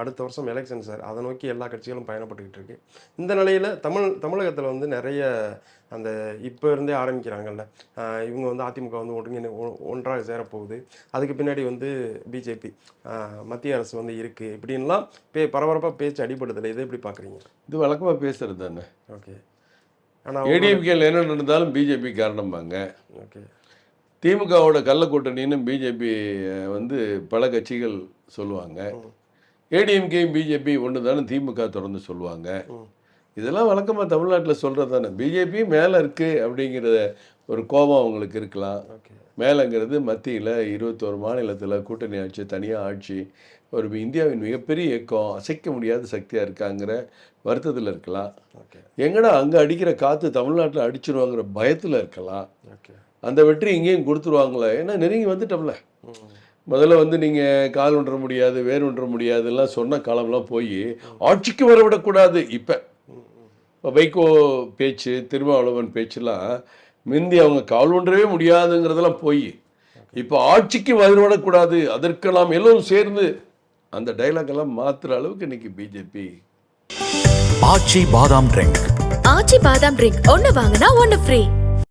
அடுத்த வருஷம் election sir, அதை நோக்கி எல்லா கட்சிகளும் பயணப்பட்டுக்கிட்டு இருக்கு. இந்த நிலையில் தமிழகத்தில் வந்து நிறைய அந்த இப்போ இருந்தே ஆரம்பிக்கிறாங்கல்ல, இவங்க வந்து அதிமுக வந்து ஒன்றாக சேரப்போகுது, அதுக்கு பின்னாடி வந்து பிஜேபி மத்திய அரசு வந்து இருக்குது இப்படின்லாம் பரபரப்பாக பேச்சு அடிபடுதில்லை. இதை எப்படி பார்க்குறீங்க? இது வழக்கமாக பேசுகிறது தானே. ஓகே. ஆனால் ஏடிஎம்கேல என்ன நடந்தாலும் பிஜேபி காரணமாங்க. ஓகே. திமுகவோட கள்ள கூட்டணின்னு பிஜேபி வந்து பல கட்சிகள் சொல்லுவாங்க. ஏடிஎம்கே பிஜேபி ஒன்று தானே திமுக தொடர்ந்து சொல்லுவாங்க. இதெல்லாம் வழக்கமாக தமிழ்நாட்டில் சொல்கிறது தானே. பிஜேபி மேலே இருக்குது அப்படிங்கிற ஒரு கோபம் அவங்களுக்கு இருக்கலாம். மேலேங்கிறது மத்தியில் 21 மாநிலத்தில் கூட்டணி ஆட்சி, தனியாக ஆட்சி, ஒரு இந்தியாவின் மிகப்பெரிய இயக்கம், அசைக்க முடியாத சக்தியாக இருக்காங்கிற வருத்தத்தில் இருக்கலாம். எங்கடா அங்கே அடிக்கிற காற்று தமிழ்நாட்டில் அடிச்சிருவாங்கிற பயத்தில் இருக்கலாம். அந்த வெற்றி இங்கேயும் கொடுத்துருவாங்களே, ஏன்னா நெருங்கி வந்துட்டோம்ல. முதல்ல வந்து நீங்கள் கால் ஒன்ற முடியாது, வேர் ஒன்ற முடியாதுலாம் சொன்ன காலம்லாம் போய் ஆட்சிக்கு வரவிடக்கூடாது. இப்போ வைகோ பேச்சு, திருமாவளவன் பேச்செல்லாம் முந்தி அவங்க கால் ஒன்றவே முடியாதுங்கிறதெல்லாம் போய் இப்போ ஆட்சிக்கு வரவிடக்கூடாது, அதற்கு நாம் எல்லோரும் சேர்ந்து அந்த டைலாக் எல்லாம் மாற்றுற அளவுக்கு இன்னைக்கு பிஜேபி. ஆச்சி பாதாம் ட்ரிங்க். ஆச்சி பாதாம் ட்ரிங்க் ஒன்று வாங்கினா ஒன்று ஃப்ரீ.